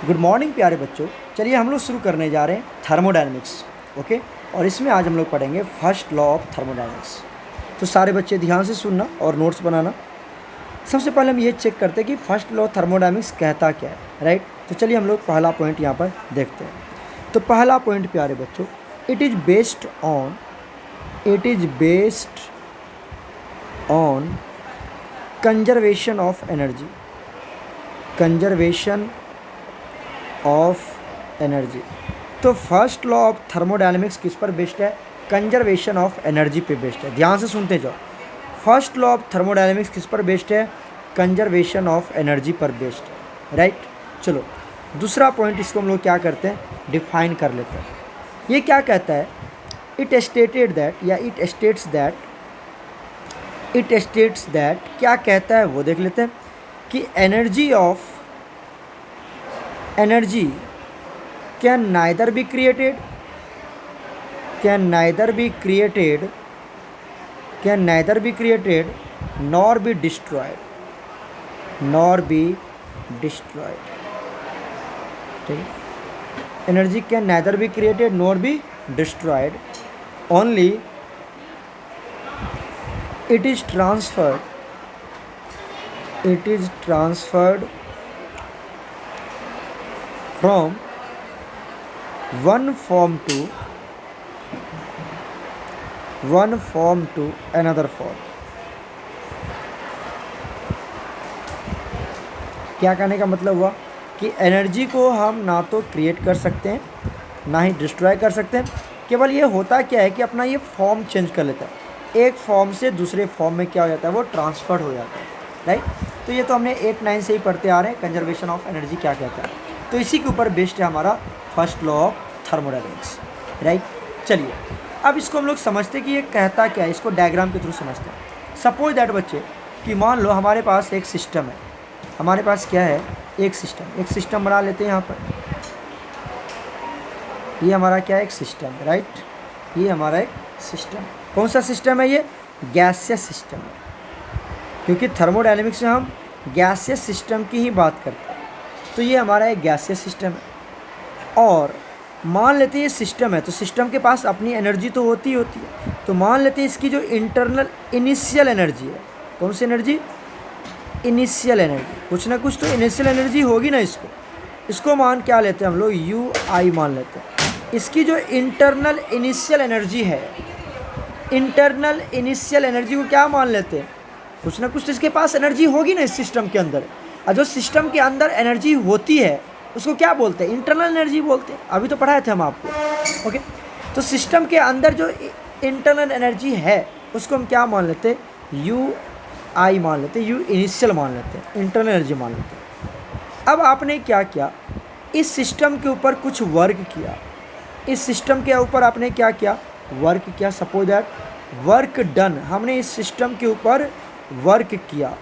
Good morning प्यारे बच्चों। चलिए हम लोग शुरू करने जा रहे हैं थर्मोडायनेमिक्स। ओके, और इसमें आज हम लोग पढ़ेंगे फर्स्ट लॉ ऑफ थर्मोडायनेमिक्स। तो सारे बच्चे ध्यान से सुनना और नोट्स बनाना। सबसे पहले हम ये चेक करते हैं कि फर्स्ट लॉ थर्मोडायनेमिक्स कहता क्या है, राइट। तो चलिए हम लोग पहला पॉइंट यहाँ पर देखते हैं। तो पहला पॉइंट प्यारे बच्चों, it is based on conservation of energy. Conservation of energy. तो फर्स्ट लॉ ऑफ थर्मोडायनेमिक्स किस पर बेस्ड है? कंजर्वेशन ऑफ एनर्जी पे बेस्ड है। ध्यान से सुनते जाओ। फर्स्ट लॉ ऑफ थर्मोडायनेमिक्स किस पर बेस्ड है? कंजर्वेशन ऑफ एनर्जी पर बेस्ड है, राइट। चलो दूसरा पॉइंट, इसको हम लोग क्या करते हैं, डिफाइन कर लेते हैं। ये क्या कहता है? इट स्टेटेड दैट, या इट स्टेट्स दैट क्या कहता है वो देख लेते हैं कि energy can neither be created nor be destroyed। ठीक है, energy can neither be created nor be destroyed, only it is transferred from one form to another form। क्या कहने का मतलब हुआ कि एनर्जी को हम ना तो क्रिएट कर सकते हैं ना ही डिस्ट्रॉय कर सकते हैं। केवल ये होता क्या है कि अपना ये फॉर्म चेंज कर लेता है, एक फॉर्म से दूसरे फॉर्म में क्या हो जाता है, वो ट्रांसफर हो जाता है, राइट। तो ये तो हमने 8-9 से ही पढ़ते आ रहे हैं कंजर्वेशन ऑफ एनर्जी क्या कहता है। तो इसी के ऊपर बेस्ड है हमारा first law of thermodynamics, right. चलिए अब इसको हम लोग समझते हैं कि ये कहता क्या है, इसको डायग्राम के थ्रू समझते हैं। सपोज दैट बच्चे कि मान लो हमारे पास एक सिस्टम है, हमारे पास क्या है, एक सिस्टम बना लेते हैं। यहाँ पर ये हमारा क्या है, एक सिस्टम, राइट। ये हमारा एक सिस्टम, कौन सा सिस्टम है ये? गैसियस सिस्टम है, क्योंकि थर्मोडायनेमिक्स में हम गैसियस सिस्टम की ही बात करते हैं। तो ये हमारा एक गैसियस सिस्टम है, और मान लेते हैं ये सिस्टम है, तो सिस्टम के पास अपनी एनर्जी तो होती है। तो मान लेते हैं इसकी जो इंटरनल इनिशियल एनर्जी है, कौन सी एनर्जी? Initial energy. कुछ ना कुछ तो इनिशियल एनर्जी होगी ना। इसको मान क्या लेते हैं हम लोग? UI मान लेते हैं। इसकी जो इंटरनल इनिशियल एनर्जी है, इंटरनल इनिशियल एनर्जी को क्या मान लेते हैं? कुछ ना कुछ तो इसके पास एनर्जी होगी ना इस सिस्टम के अंदर। और जो सिस्टम के अंदर एनर्जी होती है उसको क्या बोलते हैं? इंटरनल एनर्जी बोलते हैं। अभी तो पढ़ाए थे हम आपको, ओके। तो सिस्टम के अंदर जो इंटरनल एनर्जी है उसको हम क्या मान लेते हैं? UI मान लेते हैं, इनिशियल मान लेते हैं, इंटरनल एनर्जी मान लेते हैं। अब आपने क्या किया, इस सिस्टम के ऊपर कुछ वर्क किया। इस सिस्टम के ऊपर आपने क्या किया? वर्क किया। सपोज दैट वर्क डन, हमने इस सिस्टम के ऊपर वर्क किया।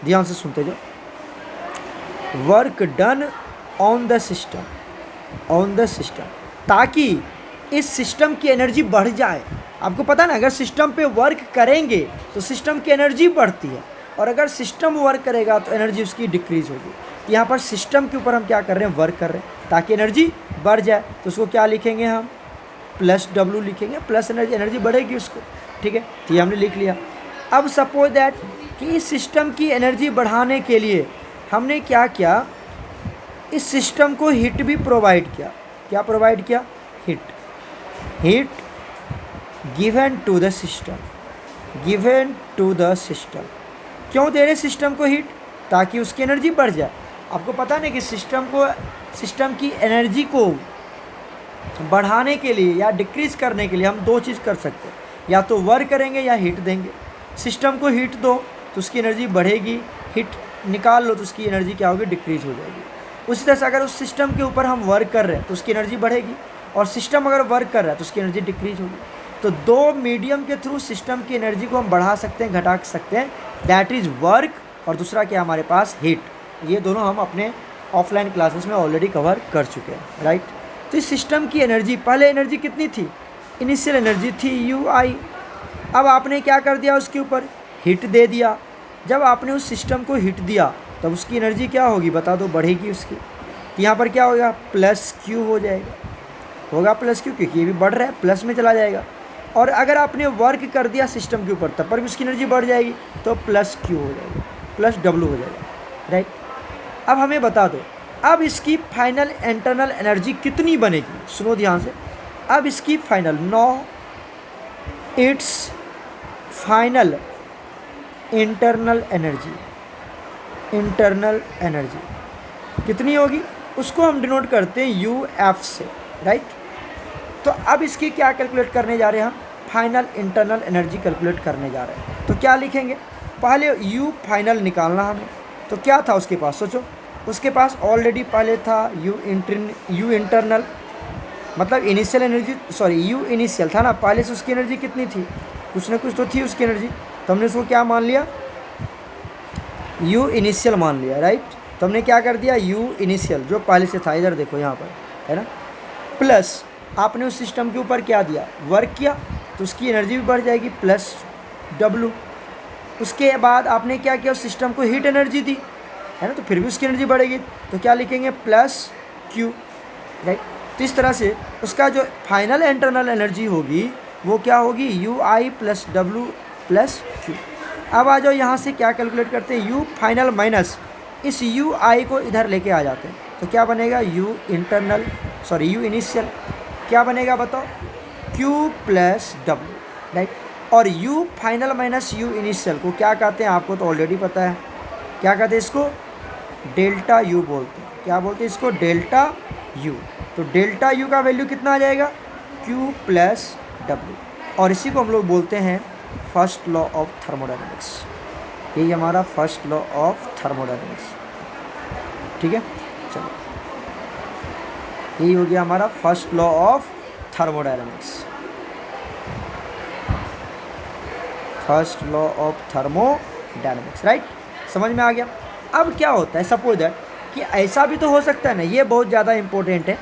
ध्यान से सुनते जाओ। Work done on the system, ताकि इस सिस्टम की एनर्जी बढ़ जाए। आपको पता ना, अगर सिस्टम पे वर्क करेंगे तो सिस्टम की एनर्जी बढ़ती है, और अगर सिस्टम वर्क करेगा तो एनर्जी उसकी डिक्रीज़ होगी। यहाँ पर सिस्टम के ऊपर हम क्या कर रहे हैं? वर्क कर रहे हैं ताकि एनर्जी बढ़ जाए। तो उसको क्या लिखेंगे हम? +W लिखेंगे, प्लस एनर्जी बढ़ेगी उसको, ठीक है। तो ये हमने लिख लिया। अब सपोज दैट कि इस सिस्टम की एनर्जी बढ़ाने के लिए हमने क्या किया, इस सिस्टम को हीट भी प्रोवाइड किया। क्या प्रोवाइड किया? Heat given to the system. क्यों दे रहे सिस्टम को हीट? ताकि उसकी एनर्जी बढ़ जाए। आपको पता नहीं कि सिस्टम की एनर्जी को बढ़ाने के लिए या डिक्रीज़ करने के लिए हम दो चीज़ कर सकते हैं, या तो वर्क करेंगे या हीट देंगे। सिस्टम को हीट दो तो उसकी एनर्जी बढ़ेगी, हीट निकाल लो तो उसकी एनर्जी क्या होगी? डिक्रीज़ हो जाएगी। उसी तरह से अगर उस सिस्टम के ऊपर हम वर्क कर रहे हैं तो उसकी एनर्जी बढ़ेगी, और सिस्टम अगर वर्क कर रहा है तो उसकी एनर्जी डिक्रीज़ होगी। तो दो मीडियम के थ्रू सिस्टम की एनर्जी को हम बढ़ा सकते हैं, घटा सकते हैं, दैट इज़ वर्क। और दूसरा क्या हमारे पास? हीट। ये दोनों हम अपने ऑफलाइन क्लासेस में ऑलरेडी कवर कर चुके हैं, राइट। तो इस सिस्टम की एनर्जी, पहले एनर्जी कितनी थी? इनिशियल एनर्जी थी UI। अब आपने क्या कर दिया, उसके ऊपर हीट दे दिया। जब आपने उस सिस्टम को हीट दिया तब उसकी एनर्जी क्या होगी बता दो, बढ़ेगी उसकी। तो यहाँ पर क्या होगा, प्लस क्यू हो जाएगा, होगा प्लस क्यू, क्योंकि ये भी बढ़ रहा है, प्लस में चला जाएगा। और अगर आपने वर्क कर दिया सिस्टम के ऊपर तब पर भी उसकी एनर्जी बढ़ जाएगी, तो प्लस क्यू हो जाएगा, प्लस डब्ल्यू हो जाएगा, राइट। अब हमें बता दो, अब इसकी फाइनल इंटरनल एनर्जी कितनी बनेगी, सुनो ध्यान से। अब इसकी final it's final internal energy कितनी होगी, उसको हम डिनोट करते हैं यू एफ से, राइट। तो अब इसकी क्या कैलकुलेट करने जा रहे हैं हम, फाइनल इंटरनल एनर्जी कैलकुलेट करने जा रहे हैं। तो क्या लिखेंगे, पहले यू फाइनल निकालना हमें। तो क्या था उसके पास, सोचो, उसके पास ऑलरेडी पहले था यू इंटरनल, मतलब initial energy, sorry you initial था ना, पहले से उसकी एनर्जी कितनी थी, कुछ ना कुछ तो थी उसकी एनर्जी। तो हमने उसको क्या मान लिया, यू इनिशियल मान लिया, राइट। तो हमने क्या कर दिया, यू इनिशियल जो पहले से था, इधर देखो यहाँ पर है ना, प्लस आपने उस सिस्टम के ऊपर क्या दिया, वर्क किया, तो उसकी एनर्जी भी बढ़ जाएगी, प्लस डब्लू। उसके बाद आपने क्या किया, उस सिस्टम को हीट एनर्जी दी, है ना, तो फिर भी उसकी एनर्जी बढ़ेगी, तो क्या लिखेंगे, प्लस क्यू, राइट। तो इस तरह से उसका जो फाइनल इंटरनल एनर्जी होगी वो क्या होगी, you I plus W plus Q. अब आ जाओ यहाँ से क्या कैलकुलेट करते हैं, यू फाइनल माइनस इस यू आई को इधर लेके आ जाते हैं, तो क्या बनेगा, यू यू इनिशियल क्या बनेगा बताओ, क्यू प्लस डब्लू, राइट। और you final minus you initial को क्या कहते हैं, आपको तो ऑलरेडी पता है, क्या कहते हैं इसको, डेल्टा यू बोलते हैं। क्या बोलते हैं इसको, डेल्टा यू। तो डेल्टा यू का वैल्यू कितना आ जाएगा, क्यू प्लस डब्लू, और इसी को हम लोग बोलते हैं फर्स्ट लॉ ऑफ थर्मोडायनेमिक्स। यही हमारा फर्स्ट लॉ ऑफ थर्मोडायनेमिक्स, ठीक है। चलो, यही हो गया हमारा first law of thermodynamics, first law of thermodynamics, right. समझ में आ गया। अब क्या होता है, सपोज दैट कि ऐसा भी तो हो सकता है ना, ये बहुत ज़्यादा इंपॉर्टेंट है,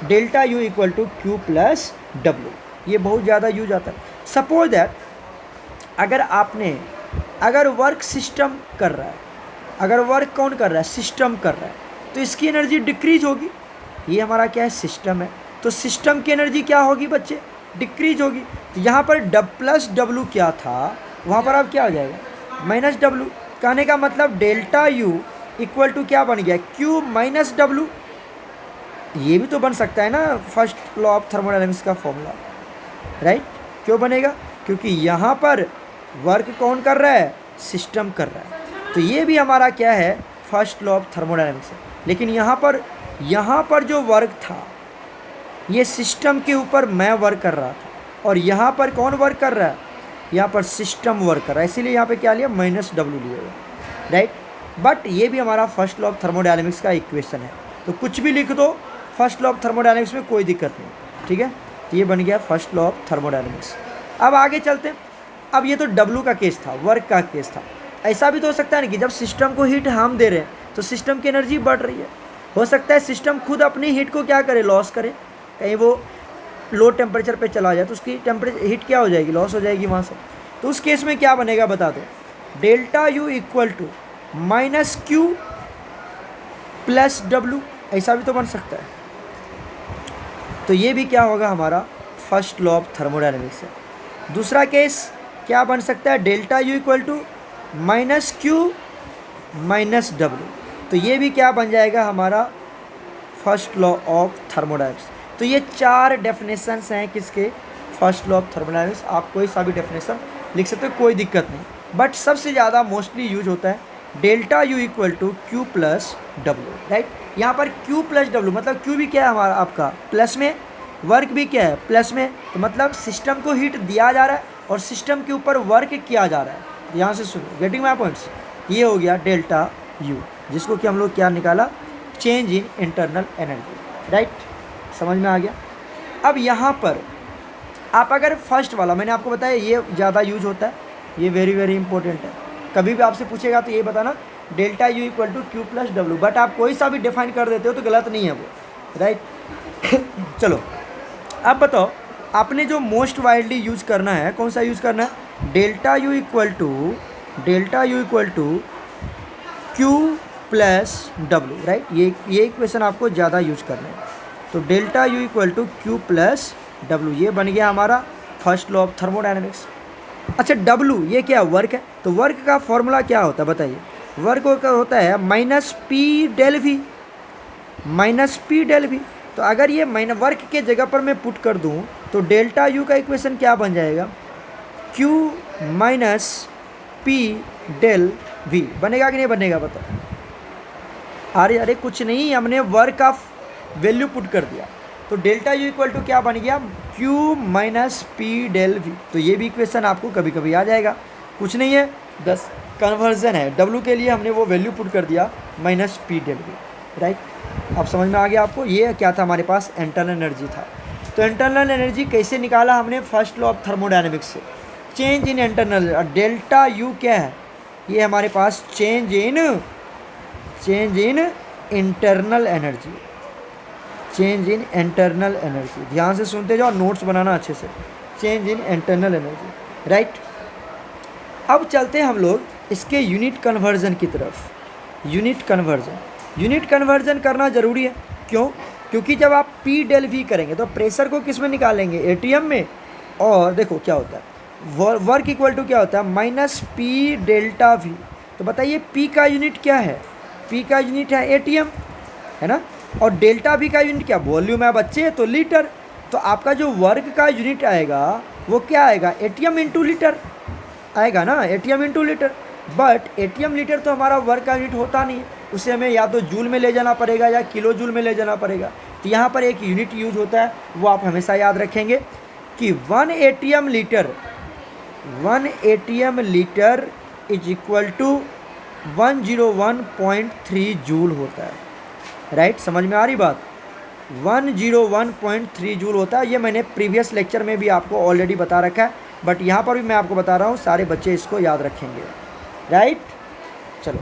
delta U equal to Q plus W, ये बहुत ज़्यादा यूज आता है। सपोज दैट अगर वर्क सिस्टम कर रहा है, अगर वर्क कौन कर रहा है, सिस्टम कर रहा है, तो इसकी एनर्जी डिक्रीज होगी। ये हमारा क्या है, सिस्टम है, तो सिस्टम की एनर्जी क्या होगी बच्चे, डिक्रीज होगी। तो यहाँ पर प्लस डब्लू क्या था, वहाँ पर अब क्या हो जाएगा, माइनस डब्लू। कहने का मतलब डेल्टा यू इक्वल टू क्या बन गया, क्यू माइनस डब्लू। ये भी तो बन सकता है ना फर्स्ट लॉ ऑफ थर्मोडायनेमिक्स का फॉर्मूला, राइट। क्यों बनेगा, क्योंकि यहाँ पर वर्क कौन कर रहा है, सिस्टम कर रहा है, तो ये भी हमारा क्या है, फर्स्ट लॉ ऑफ थर्मोडायनेमिक्स है। लेकिन यहाँ पर जो वर्क था, ये सिस्टम के ऊपर मैं वर्क कर रहा था, और यहाँ पर कौन वर्क कर रहा है, यहाँ पर सिस्टम वर्क कर रहा है, इसीलिए यहाँ पे क्या लिया, माइनस डब्लू लिया, राइट। बट ये भी हमारा फर्स्ट लॉ ऑफ थर्मोडायनेमिक्स का इक्वेशन है, तो कुछ भी लिख दो फर्स्ट लॉ ऑफ थर्मोडायनेमिक्स में, कोई दिक्कत नहीं, ठीक है। तो ये बन गया फर्स्ट लॉ ऑफ थर्मोडायनेमिक्स। अब आगे चलते हैं। अब ये तो डब्लू का केस था, वर्क का केस था। ऐसा भी तो हो सकता है ना कि जब सिस्टम को हीट हम दे रहे हैं तो सिस्टम की एनर्जी बढ़ रही है, हो सकता है सिस्टम खुद अपनी हीट को क्या करे, लॉस करे, कहीं वो लो टेम्परेचर पे चला जाए तो उसकी हीट क्या हो जाएगी, लॉस हो जाएगी वहाँ से। तो उस केस में क्या बनेगा बता दो, delta U equal to minus Q plus W, ऐसा भी तो बन सकता है। तो ये भी क्या होगा, हमारा फर्स्ट लॉ ऑफ थर्मोडायनेमिक्स है। दूसरा केस क्या बन सकता है, delta U equal to minus Q minus W, तो ये भी क्या बन जाएगा, हमारा फर्स्ट लॉ ऑफ थर्मोडायनेमिक्स। तो ये 4 डेफिनेशंस हैं किसके, फर्स्ट लॉ ऑफ थर्मोडायनेमिक्स। आप कोई सा भी डेफिनेशन लिख सकते हो, कोई दिक्कत नहीं, बट सबसे ज़्यादा मोस्टली यूज होता है delta U equal to Q plus W, right. यहाँ पर क्यू प्लस डब्लू मतलब क्यू भी क्या है हमारा आपका प्लस में, वर्क भी क्या है प्लस में, तो मतलब सिस्टम को हीट दिया जा रहा है और सिस्टम के ऊपर वर्क किया जा रहा है। यहाँ से सुनो, गेटिंग माई पॉइंट्स। ये हो गया डेल्टा यू, जिसको कि हम लोग क्या निकाला, change in internal energy, right. समझ में आ गया। अब यहाँ पर आप अगर फर्स्ट वाला, मैंने आपको बताया ये ज़्यादा यूज होता है, ये वेरी वेरी इंपॉर्टेंट है, कभी भी आपसे पूछेगा तो ये बताना delta U equal to Q plus W, but आप कोई सा भी डिफाइन कर देते हो तो गलत नहीं है वो, राइट। चलो अब बताओ, आपने जो मोस्ट वाइडली यूज करना है, कौन सा यूज करना है, delta U equal to Q plus W, right. ये इक्वेशन आपको ज़्यादा यूज करना है। तो delta U equal to Q plus W, ये बन गया हमारा फर्स्ट लॉ ऑफ थर्मोडायनेमिक्स। अच्छा डब्लू ये क्या वर्क है, तो वर्क का फॉर्मूला क्या होता है बताइए। वर्क का होता है minus P del V, minus P del V. तो अगर ये वर्क के जगह पर मैं पुट कर दूं तो डेल्टा यू का इक्वेशन क्या बन जाएगा, Q minus P del V. बनेगा कि नहीं बनेगा बताओ। अरे कुछ नहीं, हमने वर्क का वैल्यू पुट कर दिया तो डेल्टा यू इक्वल टू क्या बन गया, Q minus P del V. तो ये भी इक्वेशन आपको कभी कभी आ जाएगा, कुछ नहीं है, बस कन्वर्जन है। डब्लू के लिए हमने वो वैल्यू पुट कर दिया minus P del V, right. अब समझ में आ गया आपको। ये क्या था हमारे पास, इंटरनल एनर्जी था। तो इंटरनल एनर्जी कैसे निकाला हमने, फर्स्ट लॉ ऑफ थर्मोडायनेमिक्स से, change in internal. Delta U क्या है, ये हमारे पास change in internal energy, change in internal energy. ध्यान से सुनते जाओ, नोट्स बनाना अच्छे से। Change in internal energy, right. अब चलते हैं हम लोग इसके यूनिट कन्वर्जन की तरफ। यूनिट कन्वर्जन करना ज़रूरी है, क्यों, क्योंकि जब आप पी डेल वी करेंगे तो प्रेशर को किस में निकालेंगे, एटीएम में। और देखो क्या होता है, वर्क इक्वल टू क्या होता है, माइनस पी डेल्टा वी। तो बताइए पी का यूनिट क्या है, पी का यूनिट है एटीएम, है ना। और डेल्टा वी का यूनिट क्या, वॉल्यूम है बच्चे, तो लीटर। तो आपका जो वर्क का यूनिट आएगा वो क्या आएगा, एटीएम इंटू लीटर आएगा ना, ATM into litre. But ATM litre तो हमारा वर्क का यूनिट होता नहीं है, उसे हमें या तो जूल में ले जाना पड़ेगा या किलो जूल में ले जाना पड़ेगा। तो यहाँ पर एक यूनिट यूज होता है, वो आप हमेशा याद रखेंगे कि 1 ATM litre is equal to 101.3 joule होता है, राइट। समझ में आ रही बात, 101.3 जूल होता है। ये मैंने प्रीवियस लेक्चर में भी आपको ऑलरेडी बता रखा है, बट यहाँ पर भी मैं आपको बता रहा हूँ, सारे बच्चे इसको याद रखेंगे, राइट। चलो,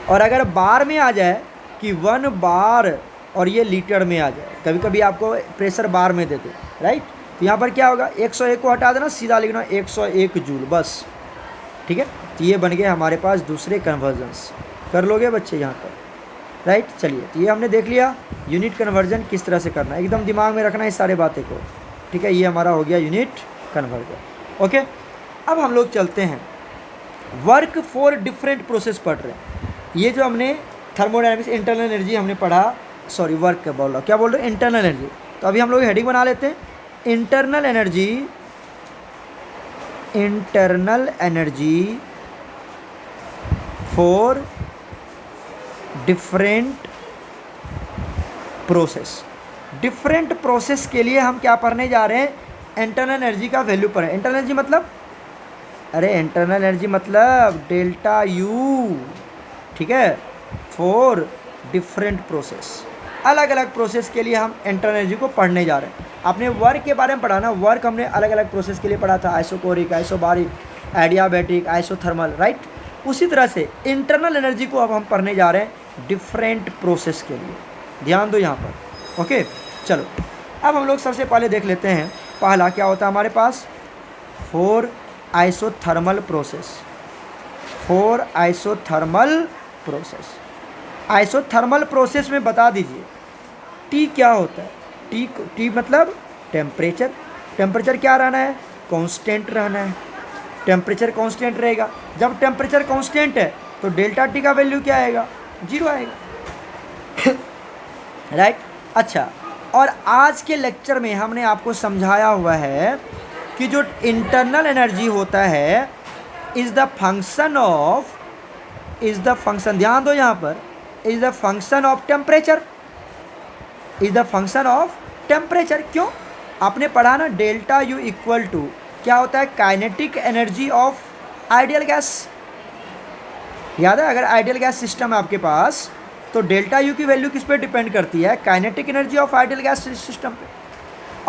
और अगर बार में आ जाए कि 1 बार और ये लीटर में आ जाए, कभी कभी आपको प्रेशर बार में दे दे, राइट। तो यहाँ पर क्या होगा, 101 को हटा देना, सीधा लिखना 101 जूल, बस, ठीक है। तो ये बन गए हमारे पास दूसरे कन्वर्जन्स, कर लोगे बच्चे यहाँ पर, राइट। चलिए, तो ये हमने देख लिया यूनिट कन्वर्जन किस तरह से करना है, एकदम दिमाग में रखना है इस सारे बातें को, ठीक है। ये हमारा हो गया यूनिट कन्वर्जन, ओके। अब हम लोग चलते हैं वर्क फॉर डिफरेंट प्रोसेस पढ़ रहे हैं। ये जो हमने थर्मोडायनेमिक्स इंटरनल एनर्जी हमने पढ़ा, सॉरी वर्क क्या बोल रहा हूँ, इंटरनल एनर्जी। तो अभी हम लोग हेडिंग बना लेते हैं, internal energy for different process के लिए हम क्या पढ़ने जा रहे हैं, इंटरनल एनर्जी का वैल्यू पर है। इंटरनल एनर्जी मतलब, इंटरनल एनर्जी मतलब डेल्टा यू, ठीक है, फॉर डिफरेंट प्रोसेस, अलग अलग प्रोसेस के लिए हम इंटरनल एनर्जी को पढ़ने जा रहे हैं। आपने वर्क के बारे में पढ़ा ना, वर्क हमने अलग अलग प्रोसेस के लिए पढ़ा था, isochoric, isobaric, adiabatic, isothermal, right. उसी तरह से इंटरनल एनर्जी को अब हम पढ़ने जा रहे हैं डिफरेंट प्रोसेस के लिए, ध्यान दो यहाँ पर, ओके। चलो, अब हम लोग सबसे पहले देख लेते हैं, पहला क्या होता है हमारे पास, for isothermal process. Isothermal process में बता दीजिए टी क्या होता है। टी मतलब टेम्परेचर क्या रहना है, कांस्टेंट रहना है। टेम्परेचर कांस्टेंट रहेगा, जब टेम्परेचर कांस्टेंट है तो डेल्टा टी का वैल्यू क्या आएगा, 0 आएगा, राइट। अच्छा, और आज के लेक्चर में हमने आपको समझाया हुआ है कि जो इंटरनल एनर्जी होता है इज़ द फंक्शन, ध्यान दो यहाँ पर, is the function of temperature. क्यों, आपने पढ़ा ना, डेल्टा यू इक्वल टू क्या होता है, kinetic energy of ideal gas. याद है, अगर आइडियल गैस सिस्टम है आपके पास तो डेल्टा यू की वैल्यू किस पे डिपेंड करती है, kinetic energy of ideal gas system पे।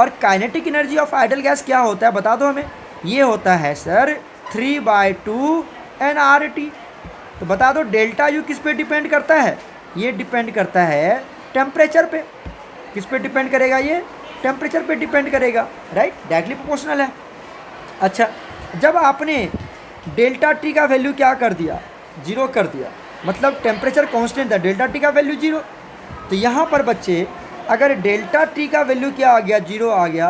और kinetic energy of ideal gas क्या होता है बता दो हमें, ये होता है सर 3/2 nRT। तो बता दो डेल्टा यू किस पे डिपेंड करता है, ये डिपेंड करता है टेम्परेचर पे। किस पे डिपेंड करेगा, ये टेम्परेचर पे डिपेंड करेगा, राइट, डायरेक्टली प्रोपोर्शनल है। अच्छा, जब आपने डेल्टा टी का वैल्यू क्या कर दिया, 0 कर दिया, मतलब टेम्परेचर कांस्टेंट था, डेल्टा टी का वैल्यू 0। तो यहाँ पर बच्चे अगर डेल्टा टी का वैल्यू क्या आ गया, 0 आ गया,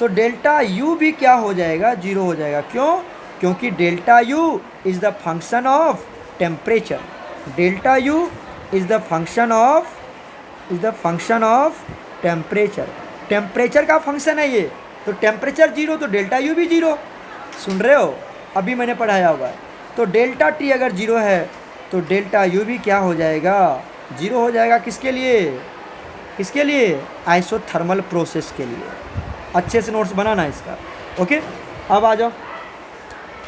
तो डेल्टा यू भी क्या हो जाएगा, 0 हो जाएगा। क्यों? क्योंकि delta U is the function of temperature. Delta U is the function of temperature. Temperature का फंक्शन है ये, तो टेम्परेचर 0 तो डेल्टा यू भी 0। सुन रहे हो? अभी मैंने पढ़ाया हुआ है। तो डेल्टा टी अगर 0 है तो डेल्टा यू भी क्या हो जाएगा, 0 हो जाएगा। किसके लिए? किसके लिए? आइसोथर्मल प्रोसेस के लिए। अच्छे से नोट्स बनाना इसका। ओके, अब आ जाओ।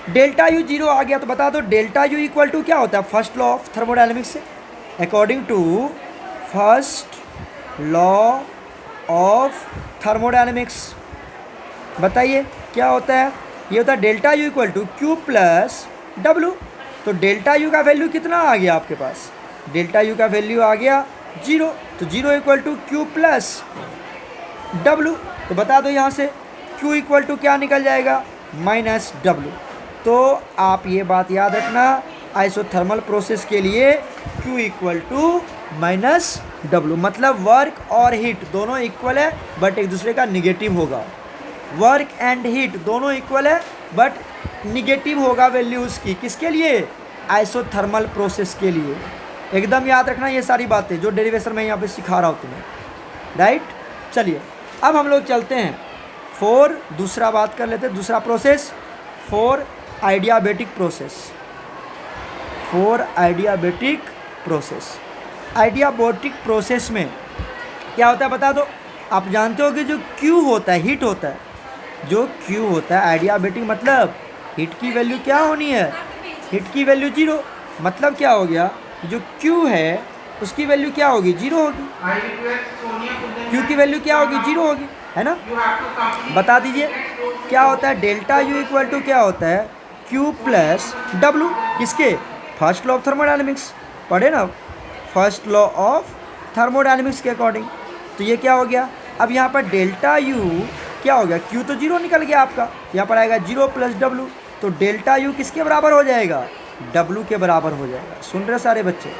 डेल्टा यू 0 आ गया तो बता दो डेल्टा यू इक्वल टू क्या होता है फर्स्ट लॉ ऑफ थर्मोडायनेमिक्स से। According to first law of thermodynamics बताइए क्या होता है? ये होता है delta U equal to Q plus W. तो डेल्टा यू का वैल्यू कितना आ गया आपके पास? डेल्टा यू का वैल्यू आ गया 0। तो 0 equal to Q plus W. तो बता दो यहाँ से Q इक्वल टू क्या निकल जाएगा, माइनस डब्लू। तो आप ये बात याद रखना, आइसोथर्मल प्रोसेस के लिए Q equal to minus W, मतलब वर्क और हीट दोनों इक्वल है बट एक दूसरे का निगेटिव होगा। वर्क एंड हीट दोनों इक्वल है बट निगेटिव होगा वैल्यू उसकी। किसके लिए? आइसोथर्मल प्रोसेस के लिए। एकदम याद रखना ये सारी बातें जो डेरिवेशन में यहाँ पे सिखा रहा हूँ तुम्हें, राइट। चलिए अब हम लोग चलते हैं फॉर दूसरा बात कर लेते हैं, दूसरा process for adiabatic process. For adiabatic process, adiabatic process में क्या होता है बता दो। आप जानते हो कि जो Q होता है हीट होता है, जो Q होता है आइडियाबेटिक मतलब हीट की वैल्यू क्या होनी है, हीट की वैल्यू 0। मतलब क्या हो गया, जो Q है उसकी वैल्यू क्या होगी, 0 होगी। Q की वैल्यू क्या होगी, 0 होगी, है ना। बता दीजिए क्या होता है डेल्टा यू इक्वल टू क्या होता है, Q प्लस डब्लू। किसके? फर्स्ट लॉ ऑफ थर्मोडायनेमिक्स पढ़े ना, फर्स्ट लॉ ऑफ थर्मोडायनेमिक्स के अकॉर्डिंग। तो ये क्या हो गया, अब यहाँ पर डेल्टा यू क्या हो गया, Q तो 0 निकल गया आपका, यहाँ पर आएगा 0 प्लस डब्लू। तो डेल्टा यू किसके बराबर हो जाएगा, डब्लू के बराबर हो जाएगा। सुन रहे सारे बच्चे,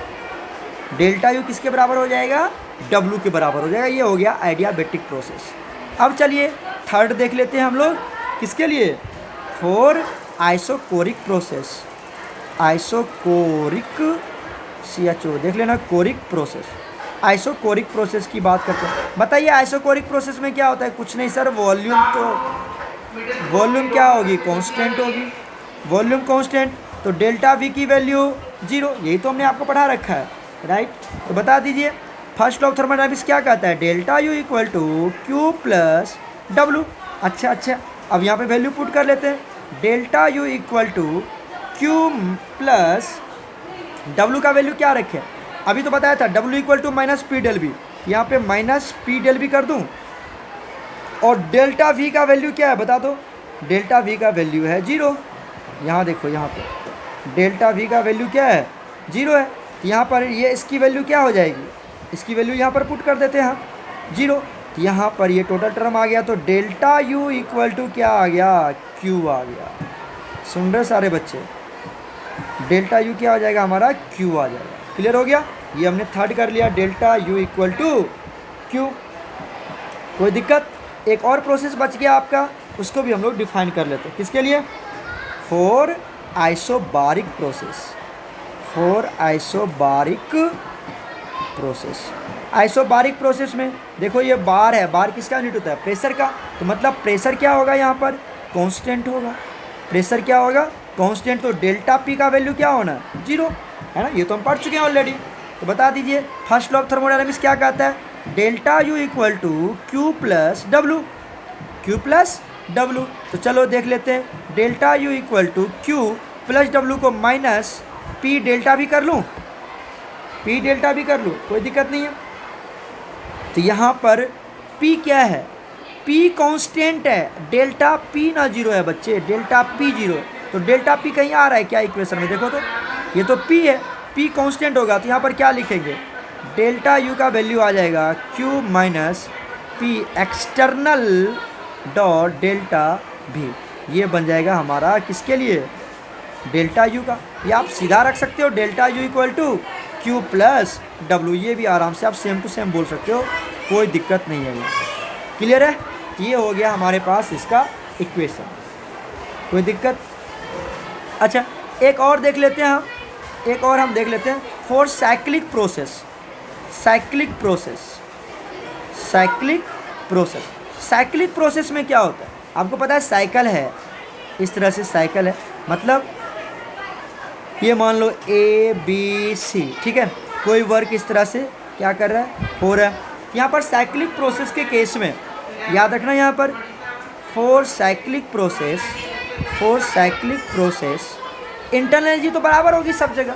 डेल्टा यू किसके बराबर हो जाएगा, डब्लू के बराबर हो जाएगा। ये हो गया आइडियाबेटिक प्रोसेस। अब चलिए थर्ड देख लेते हैं हम लोग, किसके लिए, for isochoric process. Isochoric CHO देख लेना, कोरिक प्रोसेस। आइसोकोरिक प्रोसेस की बात करते हैं। बताइए आइसोकोरिक प्रोसेस में क्या होता है? कुछ नहीं सर, वॉल्यूम क्या होगी, कांस्टेंट होगी। वॉल्यूम कांस्टेंट, तो डेल्टा V की वैल्यू 0, यही तो हमने आपको पढ़ा रखा है, राइट। तो बता दीजिए फर्स्ट लॉ ऑफ थर्मोडायनेमिक्स क्या कहता है, delta U equal to Q plus W. अच्छा, अब यहाँ पे वैल्यू पुट कर लेते हैं। Delta U equal to Q plus W का वैल्यू क्या रखें, अभी तो बताया था W equal to minus P del B, यहाँ पे माइनस पी डेल बी कर दूँ। और डेल्टा V का वैल्यू क्या है बता दो, डेल्टा V का वैल्यू है 0। यहाँ देखो, यहाँ पे डेल्टा V का वैल्यू क्या है, 0 है। यहाँ पर ये इसकी वैल्यू क्या हो जाएगी, इसकी वैल्यू यहाँ पर पुट कर देते हैं हम 0। तो यहाँ पर ये टोटल टर्म आ गया, तो डेल्टा U इक्वल टू क्या आ गया, Q आ गया। सुन रहे सारे बच्चे, डेल्टा U क्या हो जाएगा हमारा, Q आ जाएगा। क्लियर हो गया, ये हमने थर्ड कर लिया, delta U equal to Q। कोई दिक्कत? एक और प्रोसेस बच गया आपका, उसको भी हम लोग डिफाइन कर लेते हैं। किसके लिए, for isobaric process. For isobaric process. Isobaric process में देखो ये बार है, बार किसका यूनिट होता है, प्रेशर का। तो मतलब प्रेशर क्या होगा यहाँ पर, कांस्टेंट होगा। प्रेशर क्या होगा, कांस्टेंट। तो डेल्टा P का वैल्यू क्या होना है, 0, है ना। ये तो हम पढ़ चुके हैं ऑलरेडी। तो बता दीजिए फर्स्ट लॉ ऑफ थर्मोडायनेमिक्स क्या कहता है, delta U equal to Q plus W. Q plus W, तो चलो देख लेते हैं। Delta U equal to Q plus W को माइनस P डेल्टा भी कर लूँ, P डेल्टा भी कर लूँ, कोई दिक्कत नहीं है। तो यहाँ पर P क्या है, P कांस्टेंट है, डेल्टा P ना 0 है बच्चे, डेल्टा P 0 है। तो डेल्टा P कहीं आ रहा है क्या इक्वेशन में, देखो तो ये तो P है, P कांस्टेंट होगा। तो यहाँ पर क्या लिखेंगे, डेल्टा U का वैल्यू आ जाएगा Q minus P external dot delta V। ये बन जाएगा हमारा किसके लिए, डेल्टा यू का, या आप सीधा रख सकते हो delta U equal to Q plus W, ये भी आराम से आप सेम टू सेम बोल सकते हो, कोई दिक्कत नहीं है। क्लियर है? ये हो गया हमारे पास इसका इक्वेशन, कोई दिक्कत? अच्छा एक और देख लेते हैं हम, एक और हम देख लेते हैं for cyclic process. Cyclic process, cyclic process, cyclic process में क्या होता है? आपको पता है साइकिल है, इस तरह से साइकिल है, मतलब ये मान लो ए बी सी, ठीक है, कोई वर्क इस तरह से क्या कर रहा है, हो रहा है। यहाँ पर साइक्लिक प्रोसेस के केस में याद रखना, यहाँ पर for cyclic process, for cyclic process internal energy तो बराबर होगी सब जगह,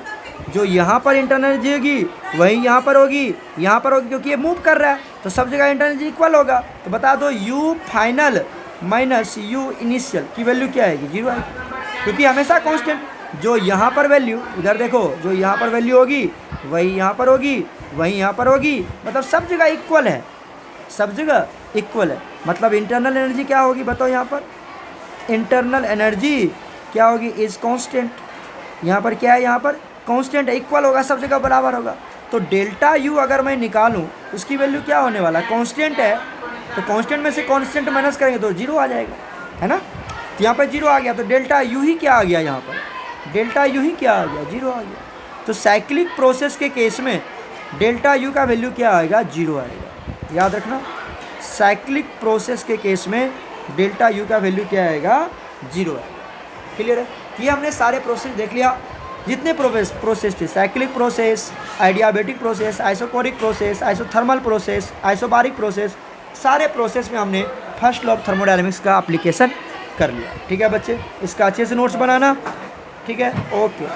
जो यहाँ पर इंटरनल एनर्जी होगी वही यहाँ पर होगी, यहाँ पर होगी, क्योंकि ये मूव कर रहा है तो सब जगह इंटरनल एनर्जी इक्वल होगा। तो बता दो you final minus you initial की वैल्यू क्या आएगी? 0 आएगी, क्योंकि हमेशा कांस्टेंट, जो यहाँ पर वैल्यू, इधर देखो, जो यहाँ पर वैल्यू होगी वही यहाँ पर होगी, वही यहाँ पर होगी, मतलब सब जगह इक्वल है, सब जगह इक्वल है। मतलब इंटरनल एनर्जी क्या होगी बताओ? यहाँ पर इंटरनल एनर्जी क्या होगी? Is constant. यहाँ पर क्या है? यहाँ पर कांस्टेंट है, इक्वल होगा, सब जगह बराबर होगा। तो डेल्टा यू अगर मैं निकालूँ उसकी वैल्यू क्या होने वाला है? कांस्टेंट है, तो कांस्टेंट में से कांस्टेंट माइनस करेंगे तो 0 आ जाएगा, है ना? तो यहाँ पर 0 आ गया, तो डेल्टा यू ही क्या आ गया? यहाँ पर डेल्टा यू ही क्या आ गया? 0 आ गया। तो साइक्लिक प्रोसेस के केस में डेल्टा यू का वैल्यू क्या आएगा? 0 आएगा, याद रखना। साइक्लिक प्रोसेस के केस में डेल्टा यू का वैल्यू क्या आएगा? 0 आएगा। क्लियर है? ये हमने सारे प्रोसेस देख लिया, जितने प्रोसेस थे, cyclic process, adiabatic process, isochoric process, isothermal process, isobaric process, सारे प्रोसेस में हमने फर्स्ट लॉ ऑफ थर्मोडायनामिक्स का एप्लीकेशन कर लिया। ठीक है बच्चे, इसका अच्छे से नोट्स बनाना, ठीक है? ओके।